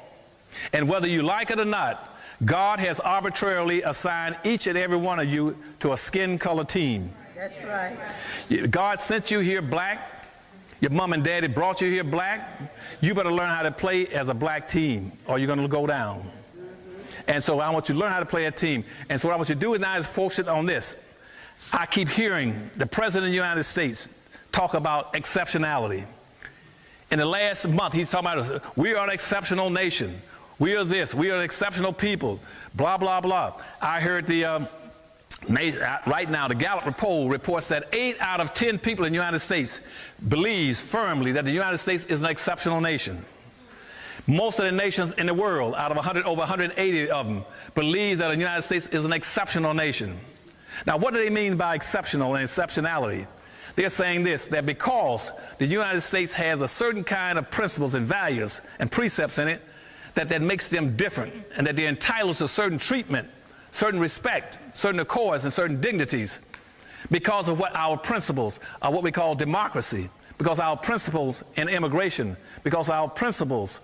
And whether you like it or not, God has arbitrarily assigned each and every one of you to a skin color team. That's right. God sent you here black. Your mom and daddy brought you here black. You better learn how to play as a black team or you're going to go down. And so I want you to learn how to play a team. And so what I want you to do is now is focus on this. I keep hearing the President of the United States talk about exceptionality. In the last month, he's talking about, we are an exceptional nation. We are this. We are an exceptional people. Blah, blah, blah. I heard right now, the Gallup poll reports that 8 out of 10 people in the United States believes firmly that the United States is an exceptional nation. Most of the nations in the world, out of over 180 of them, believes that the United States is an exceptional nation. Now, what do they mean by exceptional and exceptionality? They're saying this, that because the United States has a certain kind of principles and values and precepts in it, that makes them different, and that they're entitled to certain treatment, certain respect, certain accords, and certain dignities because of what our principles are, what we call democracy, because our principles in immigration, because our principles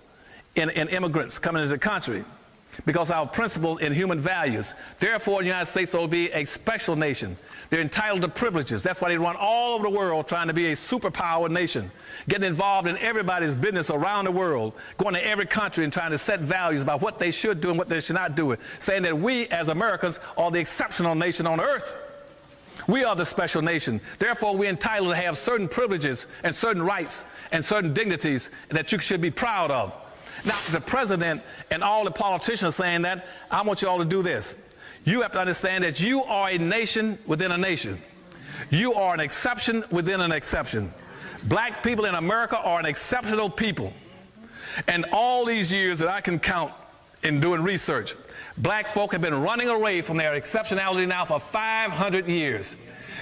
in immigrants coming into the country, because our principle in human values. Therefore, the United States will be a special nation. They're entitled to privileges. That's why they run all over the world trying to be a superpower nation, getting involved in everybody's business around the world, going to every country and trying to set values about what they should do and what they should not do, saying that we as Americans are the exceptional nation on earth. We are the special nation. Therefore, we're entitled to have certain privileges and certain rights and certain dignities that you should be proud of. Now, the president and all the politicians saying that, I want you all to do this. You have to understand that you are a nation within a nation. You are an exception within an exception. Black people in America are an exceptional people. And all these years that I can count in doing research, black folk have been running away from their exceptionality now for 500 years.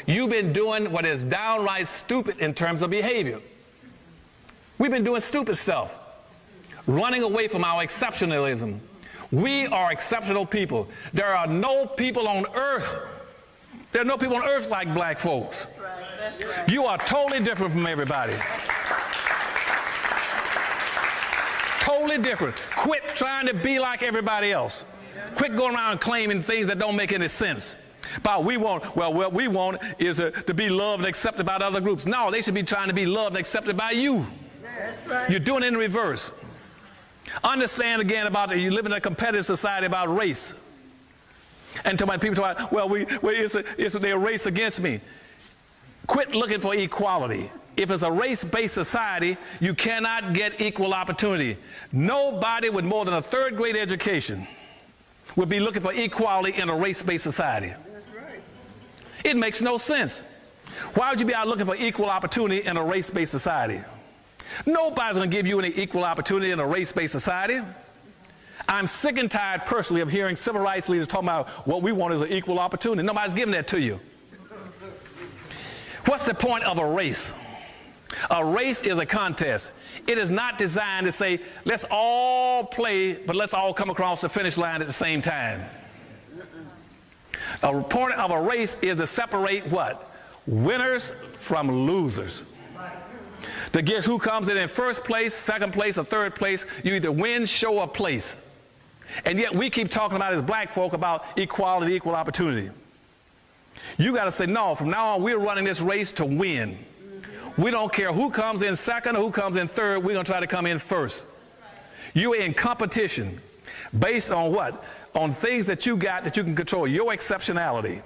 You've been doing what is downright stupid in terms of behavior. We've been doing stupid stuff, running away from our exceptionalism. We are exceptional people. There are no people on earth. There are no people on earth like black folks. That's right. You are totally different from everybody. Totally different. Quit trying to be like everybody else. Quit going around claiming things that don't make any sense. But what we want is to be loved and accepted by the other groups. No, they should be trying to be loved and accepted by you. That's right. You're doing it in reverse. Understand again about that you live in a competitive society about race. And to my people talk, well, it's a race against me. Quit looking for equality. If it's a race-based society, you cannot get equal opportunity. Nobody with more than a third grade education would be looking for equality in a race-based society. That's right. It makes no sense. Why would you be out looking for equal opportunity in a race-based society? Nobody's going to give you any equal opportunity in a race-based society. I'm sick and tired personally of hearing civil rights leaders talking about what we want is an equal opportunity. Nobody's giving that to you. What's the point of a race? A race is a contest. It is not designed to say, let's all play, but let's all come across the finish line at the same time. A point of a race is to separate what? Winners from losers. To guess who comes in first place, second place, or third place. You either win, show, or place. And yet we keep talking about as black folk about equality, equal opportunity. You got to say, no, from now on we're running this race to win. We don't care who comes in second or who comes in third, we're going to try to come in first. You're in competition based on what? On things that you got that you can control, your exceptionality.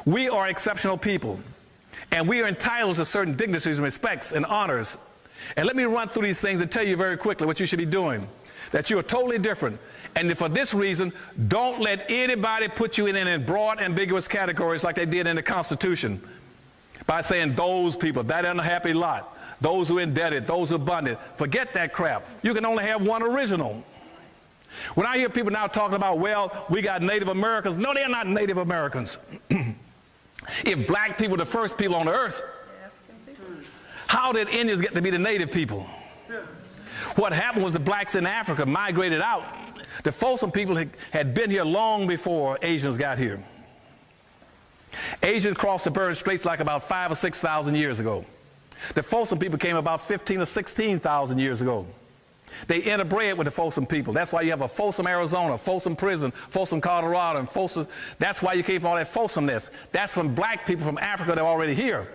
We are exceptional people. And we are entitled to certain dignities and respects and honors. And let me run through these things and tell you very quickly what you should be doing. That you are totally different. And for this reason, don't let anybody put you in broad, ambiguous categories like they did in the Constitution. By saying those people, that unhappy lot, those who are indebted, those who are abundant. Forget that crap. You can only have one original. When I hear people now talking about, well, we got Native Americans. No, they're not Native Americans. If black people are the first people on the earth, how did Indians get to be the native people? What happened was the blacks in Africa migrated out. The Folsom people had been here long before Asians got here. Asians crossed the Bering Straits like about 5,000 or 6,000 years ago. The Folsom people came about 15,000 or 16,000 years ago. They interbred with the Folsom people. That's why you have a Folsom, Arizona, Folsom Prison, Folsom, Colorado, and Folsom. That's why you came from all that Folsomness. That's from black people from Africa that are already here.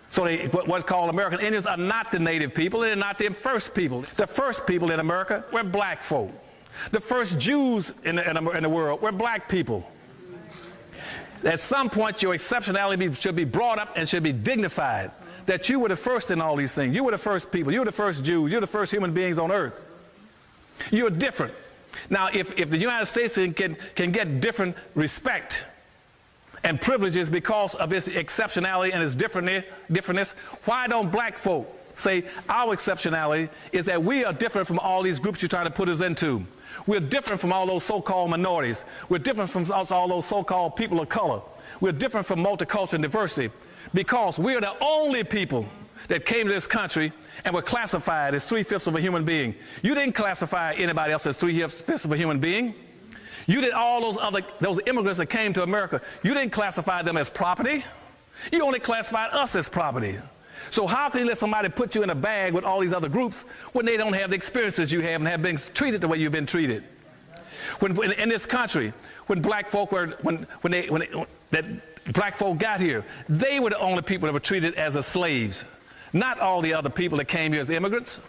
So what's called American Indians are not the native people. They're not the first people. The first people in America were black folk. The first Jews in the world were black people. At some point, your exceptionality should be brought up and should be dignified. That you were the first in all these things. You were the first people. You were the first Jews. You're the first human beings on earth. You're different. Now, if the United States can get different respect and privileges because of its exceptionality and its differentness, why don't black folk say our exceptionality is that we are different from all these groups you're trying to put us into? We're different from all those so-called minorities. We're different from all those so-called people of color. We're different from multicultural and diversity. Because we are the only people that came to this country and were classified as 3/5 of a human being. You didn't classify anybody else as 3/5 of a human being. You did all those immigrants that came to America. You didn't classify them as property. You only classified us as property. So how can you let somebody put you in a bag with all these other groups when they don't have the experiences you have and have been treated the way you've been treated? When in this country, when black folk were, that black folk got here, they were the only people that were treated as the slaves, not all the other people that came here as immigrants.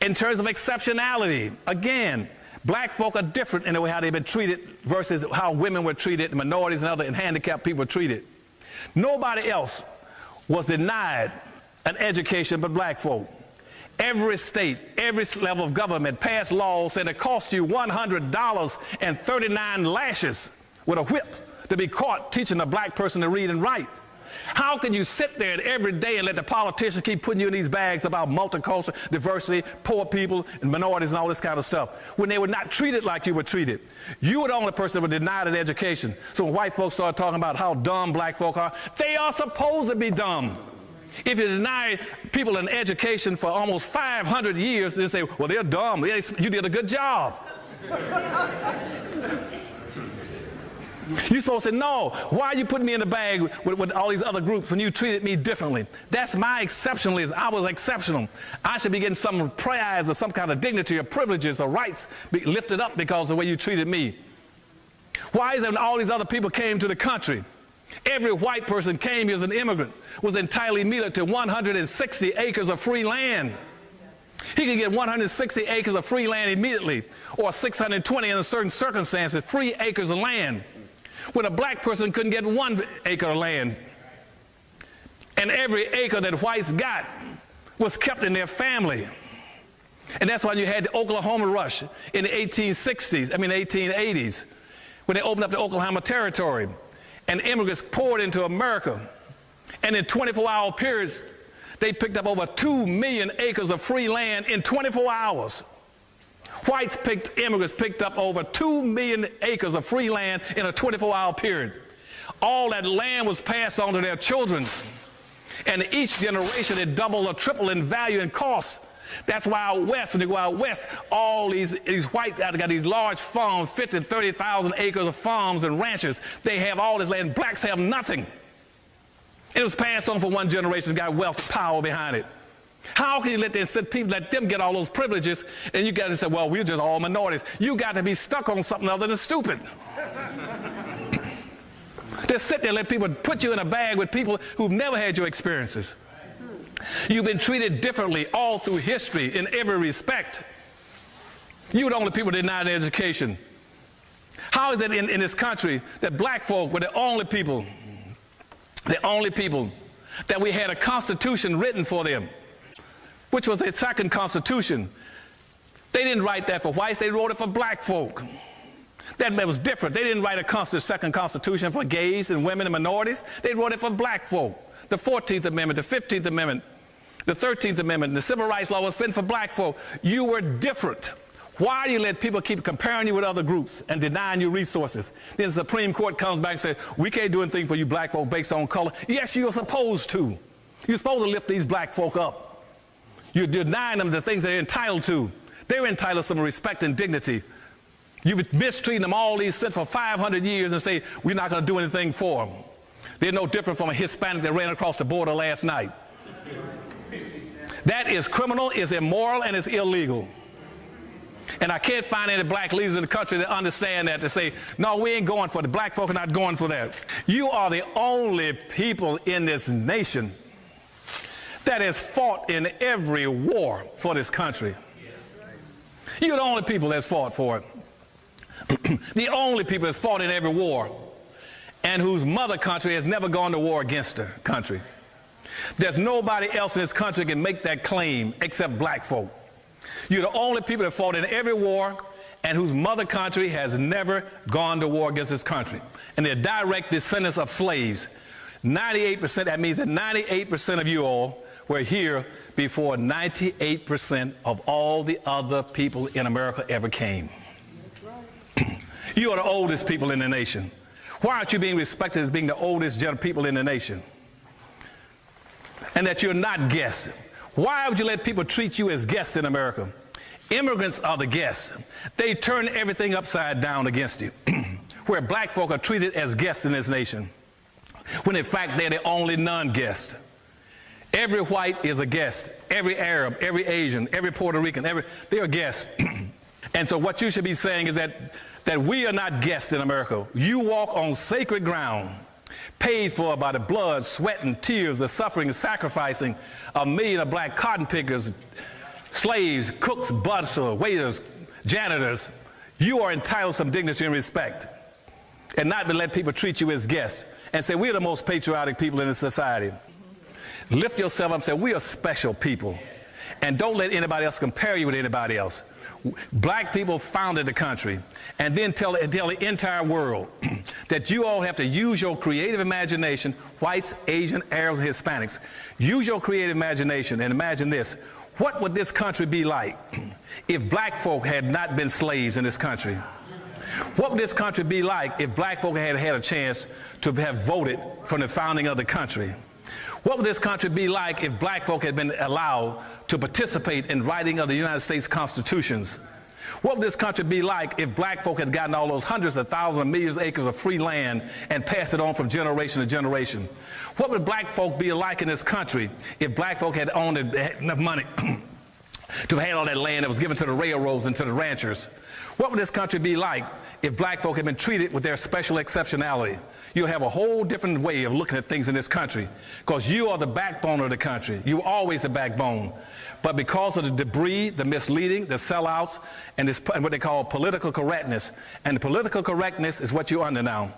In terms of exceptionality, again, black folk are different in the way how they've been treated versus how women were treated, minorities and other and handicapped people were treated. Nobody else was denied an education but black folk. Every state, every level of government passed laws saying it cost you $100 and 39 lashes with a whip to be caught teaching a black person to read and write. How can you sit there every day and let the politicians keep putting you in these bags about multicultural, diversity, poor people, and minorities and all this kind of stuff when they were not treated like you were treated? You were the only person that was denied an education. So when white folks started talking about how dumb black folk are, they are supposed to be dumb. If you deny people an education for almost 500 years, they say, well, they're dumb. You did a good job. You're supposed to say, no, why are you putting me in the bag with all these other groups when you treated me differently? That's my exceptionalism. I was exceptional. I should be getting some prize or some kind of dignity or privileges or rights be lifted up because of the way you treated me. Why is it when all these other people came to the country, every white person came here as an immigrant, was entitled immediately to 160 acres of free land? He could get 160 acres of free land immediately, or 620 in certain circumstances, free acres of land, when a black person couldn't get 1 acre of land. And every acre that whites got was kept in their family. And that's why you had the Oklahoma rush in the 1880s, when they opened up the Oklahoma Territory, and immigrants poured into America. And in 24-hour periods, they picked up over 2 million acres of free land in 24 hours. Immigrants picked up over 2 million acres of free land in a 24-hour period. All that land was passed on to their children. And each generation, it doubled or tripled in value and cost. That's why out west, when you go out west, all these whites out got these large farms, 50, 30,000 acres of farms and ranches. They have all this land. Blacks have nothing. It was passed on for one generation, got wealth, power behind it. How can you let them get all those privileges, and you got to say, well, we're just all minorities? You got to be stuck on something other than stupid. Just sit there and let people put you in a bag with people who've never had your experiences. You've been treated differently all through history in every respect. You were the only people denied education. How is it in this country that black folk were the only people that we had a constitution written for them, which was their second constitution? They didn't write that for whites, they wrote it for black folk. That was different. They didn't write a second constitution for gays and women and minorities. They wrote it for black folk. The 14th Amendment, the 15th Amendment, the 13th Amendment, the Civil Rights Law was written for black folk. You were different. Why do you let people keep comparing you with other groups and denying you resources? Then the Supreme Court comes back and says, we can't do anything for you black folk based on color. Yes, you're supposed to. You're supposed to lift these black folk up. You're denying them the things they're entitled to. They're entitled to some respect and dignity. You've been mistreating them all these since for 500 years and say, we're not going to do anything for them. They're no different from a Hispanic that ran across the border last night. That is criminal, is immoral, and is illegal. And I can't find any black leaders in the country that understand that, to say, no, we ain't going for it. The black folk are not going for that. You are the only people in this nation that has fought in every war for this country. You're the only people that's fought for it. The only people that's fought in every war and whose mother country has never gone to war against their country. There's nobody else in this country that can make that claim except black folk. You're the only people that fought in every war and whose mother country has never gone to war against this country. And they're direct descendants of slaves. 98%, that means that 98% of you all were here before 98% of all the other people in America ever came. You are the oldest people in the nation. Why aren't you being respected as being the oldest people in the nation? And that you're not guests. Why would you let people treat you as guests in America? Immigrants are the guests. They turn everything upside down against you. Where black folk are treated as guests in this nation, when in fact they're the only non-guest. Every white is a guest. Every Arab, every Asian, every Puerto Rican, they're a guest. And so what you should be saying is that we are not guests in America. You walk on sacred ground, paid for by the blood, sweat, and tears, the suffering and sacrificing of millions of black cotton pickers, slaves, cooks, bussers, waiters, janitors. You are entitled to some dignity and respect, and not to let people treat you as guests and say, we're the most patriotic people in this society. Lift yourself up and say, we are special people. And don't let anybody else compare you with anybody else. Black people founded the country, and then tell the entire world that you all have to use your creative imagination, whites, Asian, Arabs, and Hispanics. Use your creative imagination and imagine this. What would this country be like if black folk had not been slaves in this country? What would this country be like if black folk had had a chance to have voted from the founding of the country? What would this country be like if black folk had been allowed to participate in writing of the United States constitutions? What would this country be like if black folk had gotten all those hundreds of thousands of millions of acres of free land and passed it on from generation to generation? What would black folk be like in this country if black folk had owned it, had enough money to have all that land that was given to the railroads and to the ranchers? What would this country be like if black folk had been treated with their special exceptionality? You'll have a whole different way of looking at things in this country, because you are the backbone of the country. You're always the backbone. But because of the debris, the misleading, the sellouts, and what they call political correctness, and the political correctness is what you're under now.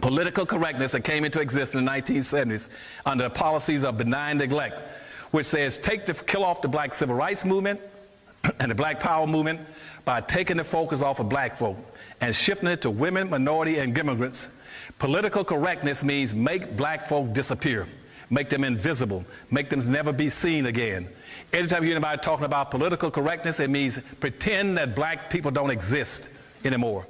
Political correctness that came into existence in the 1970s under the policies of benign neglect, which says kill off the black civil rights movement and the black power movement by taking the focus off of black folk and shifting it to women, minority, and immigrants. Political correctness means make black folk disappear, make them invisible, make them never be seen again. Anytime you hear anybody talking about political correctness, it means pretend that black people don't exist anymore.